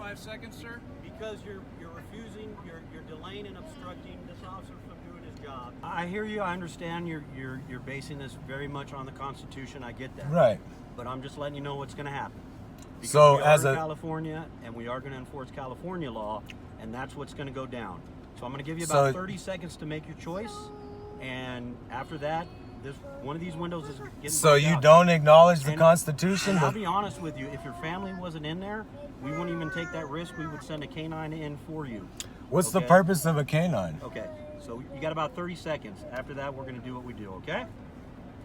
5 seconds, sir? Because you're refusing, you're delaying and obstructing this officer from doing his job. I hear you. I understand you're basing this very much on the Constitution. I get that. Right. But I'm just letting you know what's going to happen. Because So we as are in a California, and we are going to enforce California law, and that's what's going to go down. So I'm going to give you about 30 seconds to make your choice, and after that, one of these windows is getting. So you out. don't acknowledge the Constitution? And I'll be honest with you, if your family wasn't in there, we wouldn't even take that risk. We would send a canine in for you. What's the purpose of a canine? Okay, so you got about 30 seconds. After that, we're going to do what we do, okay?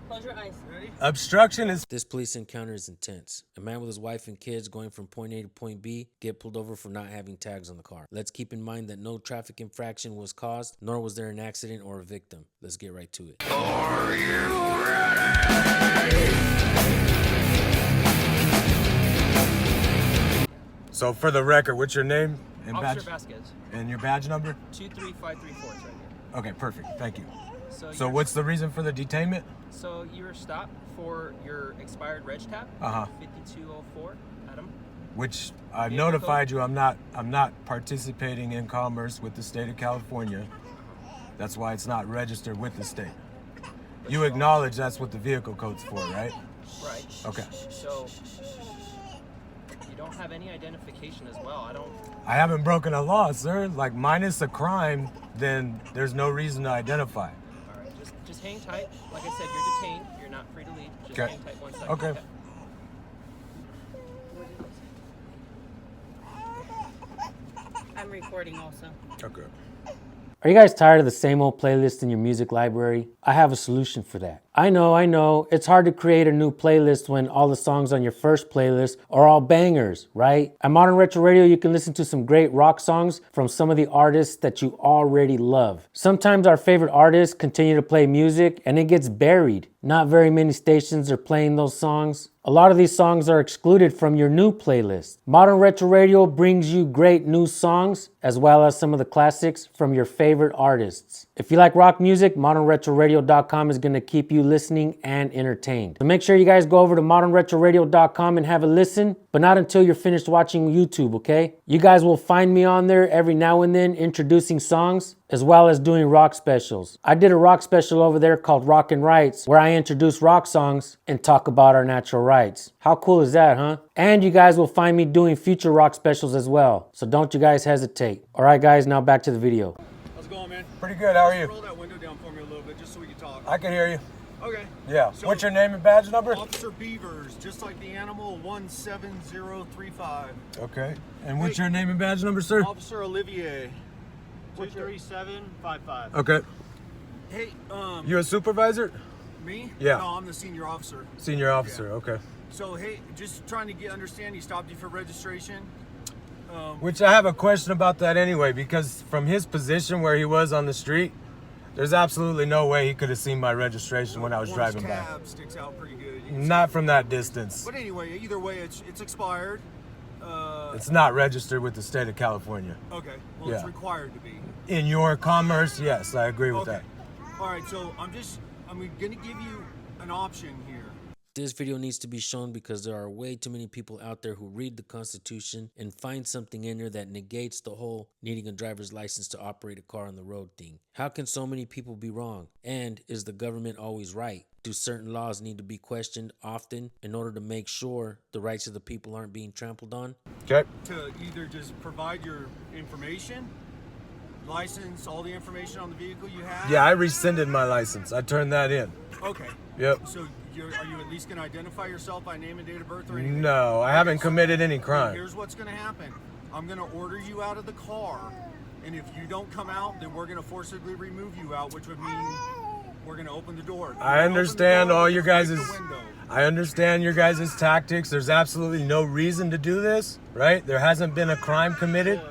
Close your eyes. Ready? Obstruction is... This police encounter is intense. A man with his wife and kids going from point A to point B get pulled over for not having tags on the car. Let's keep in mind that no traffic infraction was caused, nor was there an accident or a victim. Let's get right to it. Are you ready? So for the record, what's your name and Officer badge? Vasquez. And your badge number? 23534 right here. Okay, perfect. Thank you. So you're- what's the reason for the detainment? So you were stopped for your expired reg tab. 5204, Adam. Which I've Vehicle notified you I'm not participating in commerce with the state of California. That's why it's not registered with the state. You acknowledge that's what the vehicle code's for, right? Right. Okay. So you don't have any identification as well. I haven't broken a law, sir. Like, minus a crime, then there's no reason to identify. All right. Just hang tight. Like I said, you're detained. You're not free to leave. Just Okay. hang tight 1 second. Okay. I'm recording also. Okay. Are you guys tired of the same old playlist in your music library? I have a solution for that. I know, it's hard to create a new playlist when all the songs on your first playlist are all bangers, right? At Modern Retro Radio, you can listen to some great rock songs from some of the artists that you already love. Sometimes our favorite artists continue to play music and it gets buried. Not very many stations are playing those songs. A lot of these songs are excluded from your new playlist. Modern Retro Radio brings you great new songs as well as some of the classics from your favorite artists. If you like rock music, modernretroradio.com is going to keep you listening and entertained. So make sure you guys go over to modernretroradio.com and have a listen, but not until you're finished watching YouTube, okay? You guys will find me on there every now and then introducing songs as well as doing rock specials. I did a rock special over there called Rockin' Rights where I introduce rock songs and talk about our natural rights. How cool is that, huh? And you guys will find me doing future rock specials as well. So don't you guys hesitate. All right, guys, now back to the video. How's it going, man? Pretty good. How are you? Roll that window down for me a little bit just so we can talk. I can hear you. Okay. Yeah. So, What's your name and badge number? Officer Beavers, just like the animal, 17035. Okay. And what's your name and badge number, sir? Officer Olivier, 23755. Okay. Hey, You a supervisor? me? Yeah. No, I'm the senior officer. Senior officer. Okay. So, hey, just trying to understand, he stopped you for registration. Which I have a question about that anyway, because from his position where he was on the street, there's absolutely no way he could have seen my registration when I was driving by. Cab sticks out pretty good. You can Not see from that distance. But anyway, either way, it's expired. It's not registered with the state of California. Okay, well, Yeah. it's required to be. In your commerce, yes, I agree with Okay. that. All right, so I'm gonna give you an option here. This video needs to be shown because there are way too many people out there who read the Constitution and find something in there that negates the whole needing a driver's license to operate a car on the road thing. How can so many people be wrong? And is the government always right? Do certain laws need to be questioned often in order to make sure the rights of the people aren't being trampled on? Okay. To either just provide your information, license, all the information on the vehicle you have. Yeah, I rescinded my license. I turned that in. Okay. Yep. So are you at least going to identify yourself by name and date of birth or anything? No, I haven't committed any crime. Here's what's going to happen. I'm going to order you out of the car, and if you don't come out, then we're going to forcibly remove you out, which would mean we're going to open the door. I understand all your guys' the window. I understand your guys' tactics. There's absolutely no reason to do this, right? There hasn't been a crime committed.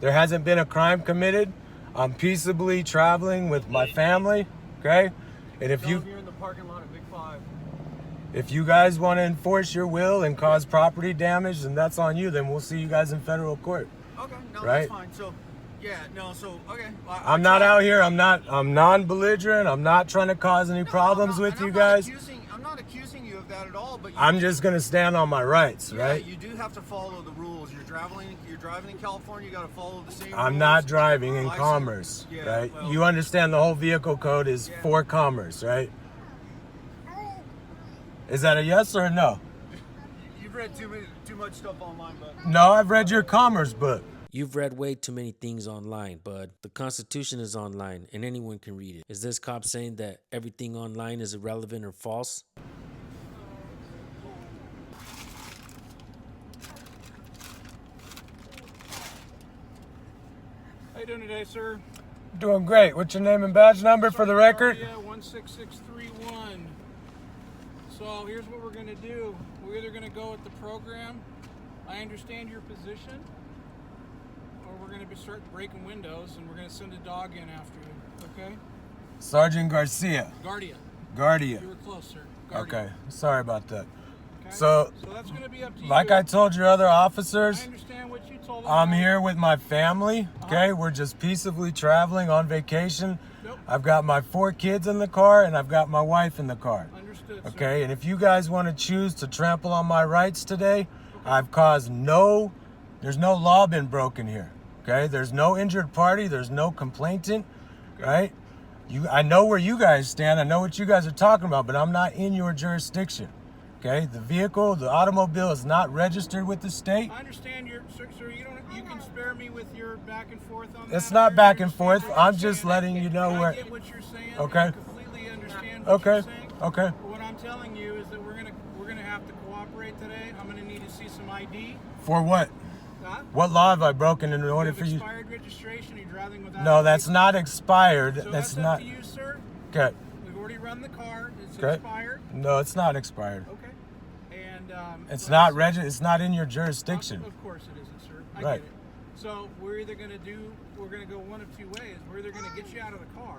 There hasn't been a crime committed. I'm peaceably traveling with my family, okay? And if You're in the parking lot at Big 5. If you guys want to enforce your will and cause property damage, then that's on you. Then we'll see you guys in federal court. Okay, no, Right? that's fine. So, yeah, no, so, okay. I'm not out here. I'm non-belligerent. I'm not trying to cause any problems with you guys. I'm not accusing you of that at all, but I'm just going to stand on my rights, yeah, right? you do have to follow the rules. You're You're driving in California. You got to follow the same. I'm rules. not driving in License- commerce, Yeah, right? well- You understand the whole vehicle code is for commerce, right? Is that a yes or a no? You've read too much stuff online, but No, I've read your commerce book. You've read way too many things online, bud. The Constitution is online and anyone can read it. Is this cop saying that everything online is irrelevant or false? How you doing today, sir? Doing great. What's your name and badge number for the record? Yeah, 16631. So here's what we're gonna do. We're either gonna go with the program. I understand your position, or we're gonna be starting breaking windows, and we're gonna send a dog in after you. Okay? Sergeant Garcia. Guardia. Guardia. You were close, sir. Guardia. Okay, sorry about that. Okay? So, that's gonna be up to you. like I told your other I officers, understand what you told them. I'm here with my family, okay? We're just peaceably traveling on vacation. Nope. I've got my 4 kids in the car and I've got my wife in the car. Understood, sir. Okay, and if you guys want to choose to trample on my rights today, I've caused there's no law been broken here. Okay, there's no injured party, there's no complainant, right? I know where you guys stand, I know what you guys are talking about, but I'm not in your jurisdiction. Okay, the vehicle, the automobile is not registered with the state. I understand your sir. You can spare me with your back and forth on that. It's not I back and understand forth. what I'm you're just saying. letting you know I where. get what you're saying. Okay. I completely understand what Okay. you're saying. Okay. But what I'm telling you is that we're gonna have to cooperate today. I'm gonna need to see some ID. For what? Huh? What law have I broken in You order have for you? expired registration. You're driving without. No, a that's license. not expired. So That's up not. to you, sir. Okay. We've already run the car. It's Okay. expired. No, it's not expired. Okay. And It's so not that's- It's not in your jurisdiction. Of course it isn't, sir. I Right. get it. So we're either going to go one of two ways. We're either going to get you out of the car,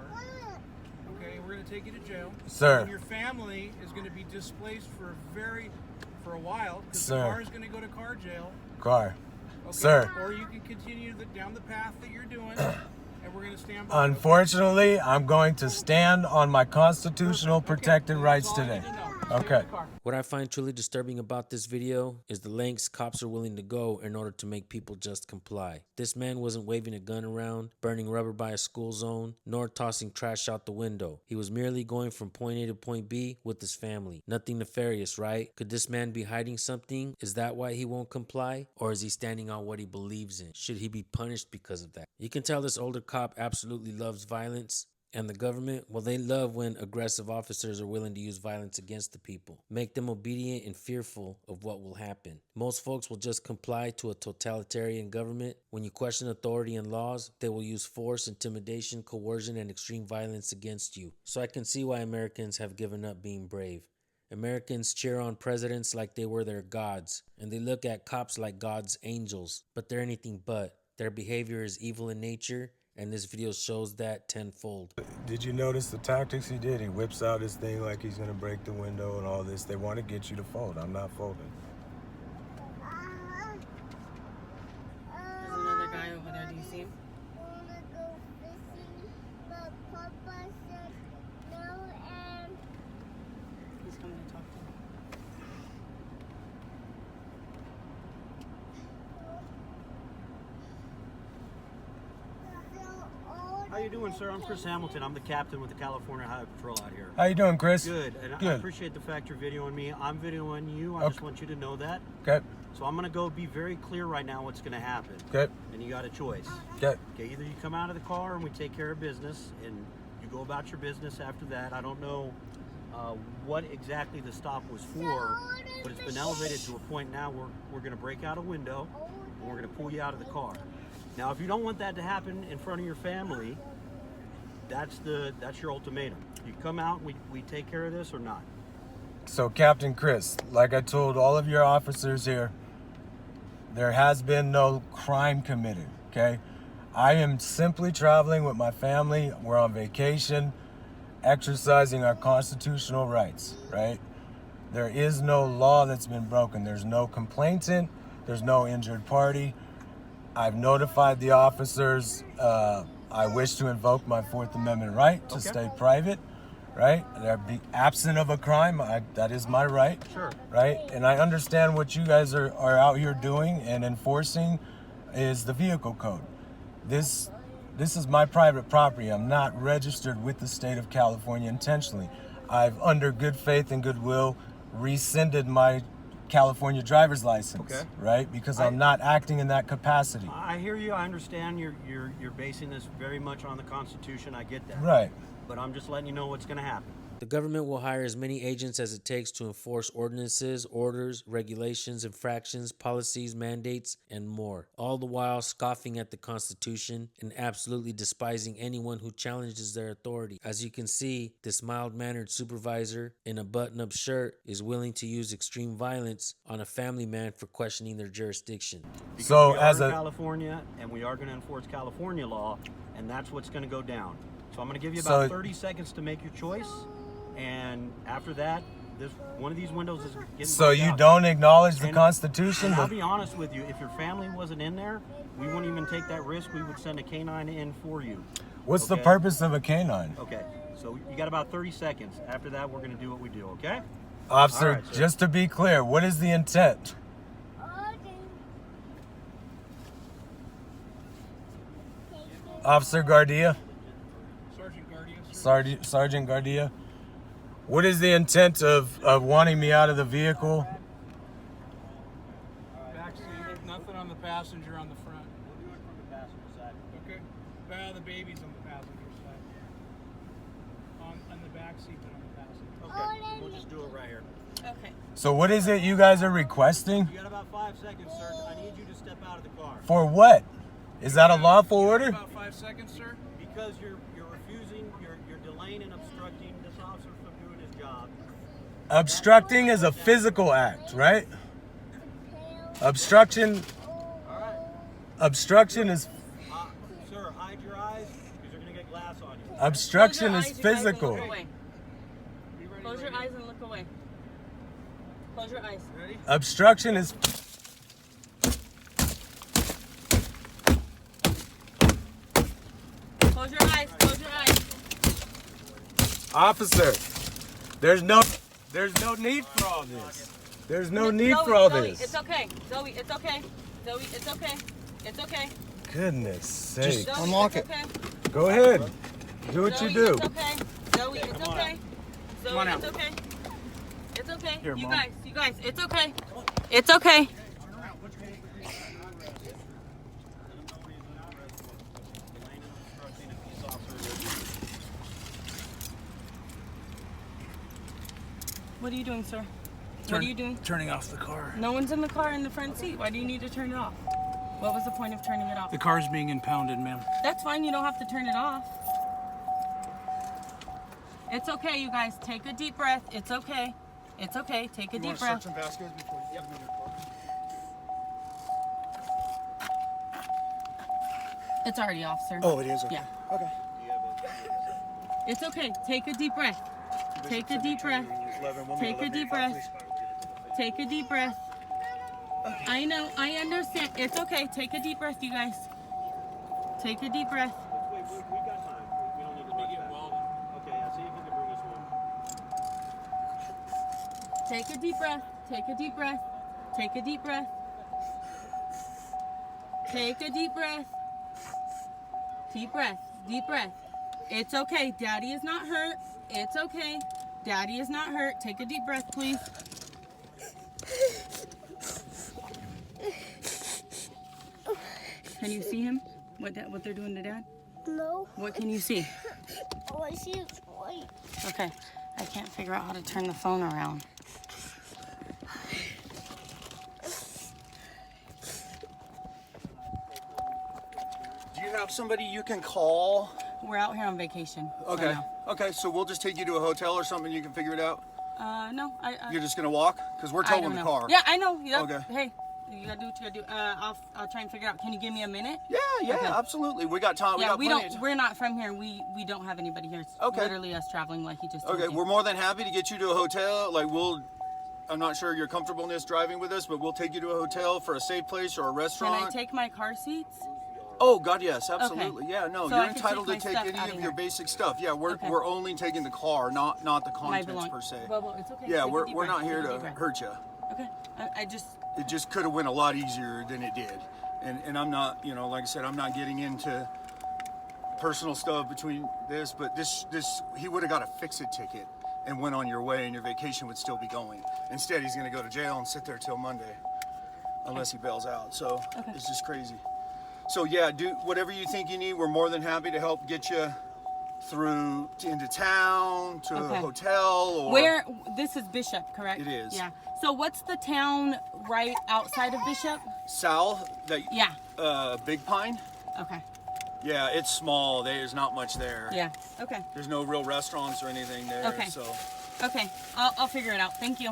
okay, we're going to take you to jail. Sir. And your family is going to be displaced for a while, because the Sir. car is going to go to car jail. Car. Okay? Sir. Or you can continue down the path that you're doing, and we're going to stand by. Unfortunately, I'm going to stand on my constitutional protected Okay, rights that's all I today. need to know. Stay in Okay. the car. What I find truly disturbing about this video is the lengths cops are willing to go in order to make people just comply. This man wasn't waving a gun around, burning rubber by a school zone, nor tossing trash out the window. He was merely going from point A to point B with his family. Nothing nefarious, right? Could this man be hiding something? Is that why he won't comply? Or is he standing on what he believes in? Should he be punished because of that? You can tell this older cop absolutely loves violence. And the government, well, they love when aggressive officers are willing to use violence against the people. Make them obedient and fearful of what will happen. Most folks will just comply to a totalitarian government. When you question authority and laws, they will use force, intimidation, coercion, and extreme violence against you. So I can see why Americans have given up being brave. Americans cheer on presidents like they were their gods, and they look at cops like God's angels, but they're anything but. Their behavior is evil in nature, and this video shows that tenfold. Did you notice the tactics he did? He whips out his thing like he's going to break the window and all this. They want to get you to fold. I'm not folding. There's another guy over there. Do you see him? He's coming to talk to me. How you doing, sir? I'm Chris Hamilton. I'm the captain with the California Highway Patrol out here. How you doing, Chris? Good, and I Good. appreciate the fact you're videoing me. I'm videoing you. I just want you to know that. Okay. So I'm gonna go be very clear right now what's gonna happen. Okay. And you got a choice. Okay. Okay, either you come out of the car and we take care of business, and you go about your business after that. I don't know what exactly the stop was for, but it's been elevated to a point now where we're gonna break out a window and we're gonna pull you out of the car. Now, if you don't want that to happen in front of your family, that's your ultimatum. You come out, we take care of this or not. So, Captain Chris, like I told all of your officers here, there has been no crime committed, okay? I am simply traveling with my family. We're on vacation, exercising our constitutional rights, right? There is no law that's been broken. There's no complainant. There's no injured party. I've notified the officers. I wish to invoke my Fourth Amendment right to stay private, right? Be absent of a crime, that is my right. Sure. Right? And I understand what you guys are out here doing and enforcing is the vehicle code. This is my private property. I'm not registered with the state of California intentionally. I've, under good faith and goodwill, rescinded my California driver's license, Okay. right? Because I'm not acting in that capacity. I hear you. I understand you're basing this very much on the Constitution. I get that. Right. But I'm just letting you know what's going to happen. The government will hire as many agents as it takes to enforce ordinances, orders, regulations, infractions, policies, mandates, and more, all the while scoffing at the Constitution and absolutely despising anyone who challenges their authority. As you can see, this mild-mannered supervisor in a button-up shirt is willing to use extreme violence on a family man for questioning their jurisdiction. Because So we as are in a California, and we are going to enforce California law, and that's what's going to go down. So I'm going to give you about 30 seconds to make your choice. And after that, one of these windows is getting so knocked you out. don't acknowledge the And- Constitution? And I'll be honest with you, if your family wasn't in there, we wouldn't even take that risk. We would send a canine in for you. What's the Okay? purpose of a canine? Okay, so you got about 30 seconds. After that, we're going to do what we do, okay? Officer, All right, sir. just to be clear, what is the intent? Officer Gardia? Sergeant Gardia? What is the intent of wanting me out of the vehicle? Backseat, nothing on the passenger on the front. We'll do it from the passenger side. Okay. Well, the baby's on the passenger side. On the back seat, but on the passenger. Okay, we'll just do it right here. Okay. So what is it you guys are requesting? You got about 5 seconds, sir. I need you to step out of the car. For what? Is that a lawful order? About 5 seconds, sir. Because you're refusing, you're delaying and obstructing this officer from doing his job. Obstructing is a physical act, right? Obstruction is Sir, hide your eyes because you're going to get glass on you. obstruction Close is your eyes, you guys, and physical. look away. Close your eyes and look away. Close your eyes. Ready? Obstruction is Close your eyes. Close your eyes. officer. There's no need for all this. There's no need for all Zoe, this. It's okay. Zoe, it's okay. Zoe, it's okay. It's okay. Goodness sake. Zoe, unlock it's it. okay. Go ahead. Do what you Zoe, do. It's okay. Zoe, it's okay. Zoe, it's okay. It's okay. Here, you Mom. guys, it's okay. It's okay. What are you doing, sir? What are you doing? Turning off the car. No one's in the car in the front seat. Why do you need to turn it off? What was the point of turning it off? The car's being impounded, ma'am. That's fine. You don't have to turn it off. It's okay, you guys. Take a deep breath. It's okay. It's okay. Take a deep breath. It's already off, sir. Oh, it is? Yeah. Okay. It's okay. Take a deep breath. Take a deep breath. Take a deep breath. Take a deep breath. I know. I understand. It's okay. Take a deep breath, you guys. Take a deep breath. We got time. We don't need to rush that. Okay, yeah, see if you can bring us one. Take a deep breath. Take a deep breath. Take a deep breath. Take a deep breath. Deep breath. Deep breath. It's okay. Daddy is not hurt. It's okay. Daddy is not hurt. Take a deep breath, please. Can you see him? What they're doing to Dad? No. What can you see? Oh, I see it's white. Okay. I can't figure out how to turn the phone around. Do you have somebody you can call? We're out here on vacation. so Okay. no. Okay, so we'll just take you to a hotel or something. You can figure it out. No. You're just gonna walk? Because we're I towing don't the know. car. Yeah, I know. Yep. Okay. Hey, you gotta do what you gotta do. I'll try and figure it out. Can you give me a minute? Yeah, Okay. absolutely. We got time. Yeah, got we plenty don't. of We're not from here. We don't have anybody here. It's Okay. literally us traveling, like he just told Okay, you. we're more than happy to get you to a hotel. I'm not sure your comfortableness driving with us, but we'll take you to a hotel for a safe place or a Can restaurant. I take my car seats? Oh God, yes, absolutely. Okay. Yeah, no, So you're I can entitled to take my take stuff any out of of your here. basic stuff. Yeah, Okay. we're only taking the car, not the My contents per se. Well, it's okay. Yeah, Take a deep we're breath. not here Take a to deep breath. hurt you. Okay. I just. It just could have went a lot easier than it did, and I'm not, you know, like I said, I'm not getting into personal stuff between this, but this he would have got a fix-it ticket and went on your way, and your vacation would still be going. Instead, he's going to go to jail and sit there till Monday, unless he bails out. So it's just crazy. So yeah, do whatever you think you need. We're more than happy to help get you through into town, to a hotel, or where. This is Bishop, correct? It is. Yeah. So what's the town right outside of Bishop? South. Yeah. Big Pine. Okay. Yeah, it's small. There's not much there. Yeah. Okay. There's no real restaurants or anything there. Okay. So. Okay. I'll figure it out. Thank you.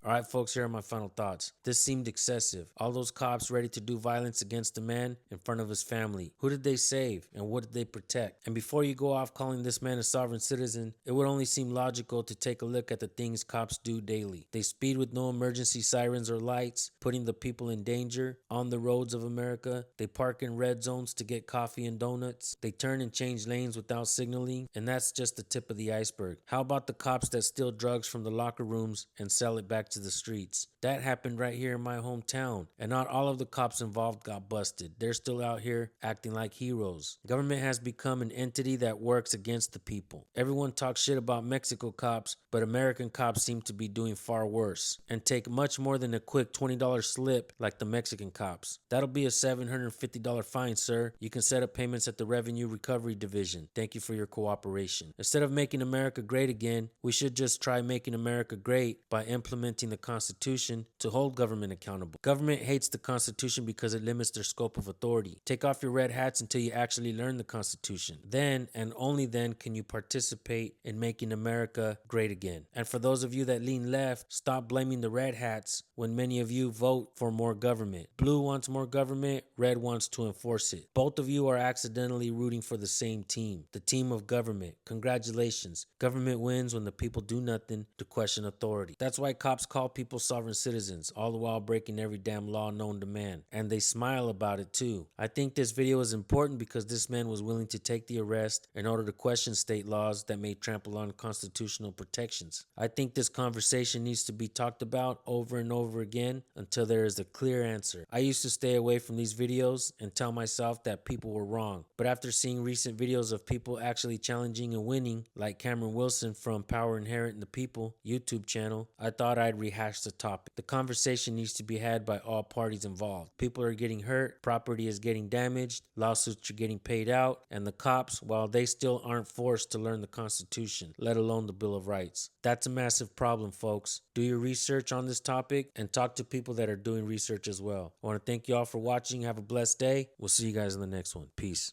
All right, folks, here are my final thoughts. This seemed excessive. All those cops ready to do violence against a man in front of his family. Who did they save and what did they protect? And before you go off calling this man a sovereign citizen, it would only seem logical to take a look at the things cops do daily. They speed with no emergency sirens or lights, putting the people in danger on the roads of America. They park in red zones to get coffee and donuts. They turn and change lanes without signaling, and that's just the tip of the iceberg. How about the cops that steal drugs from the locker rooms and sell it back to the streets? That happened right here in my hometown, and not all of the cops involved got busted. They're still out here acting like heroes. Government has become an entity that works against the people. Everyone talks shit about Mexico cops, but American cops seem to be doing far worse and take much more than a quick $20 slip like the Mexican cops. That'll be a $750 fine, sir. You can set up payments at the Revenue Recovery Division. Thank you for your cooperation. Instead of making America great again, we should just try making America great by implementing the Constitution to hold government accountable. Government hates the Constitution because it limits their scope of authority. Take off your red hats until you actually learn the Constitution. Then and only then can you participate in making America great again. And for those of you that lean left, stop blaming the red hats when many of you vote for more government. Blue wants more government, red wants to enforce it. Both of you are accidentally rooting for the same team, the team of government. Congratulations. Government wins when the people do nothing to question authority. That's why cops call people sovereign citizens, all the while breaking every damn law known to man. And they smile about it too. I think this video is important because this man was willing to take the arrest in order to question state laws that may trample on constitutional protections. I think this conversation needs to be talked about over and over again until there is a clear answer. I used to stay away from these videos and tell myself that people were wrong. But after seeing recent videos of people actually challenging and winning, like Cameron Wilson from Power Inherent in the People YouTube channel, I thought I'd rehash the topic. The conversation needs to be had by all parties involved. People are getting hurt, property is getting damaged, lawsuits are getting paid out, and the cops, while they still aren't forced to learn the Constitution, let alone the Bill of Rights. That's a massive problem, folks. Do your research on this topic and talk to people that are doing research as well. I want to thank you all for watching. Have a blessed day. We'll see you guys in the next one. Peace.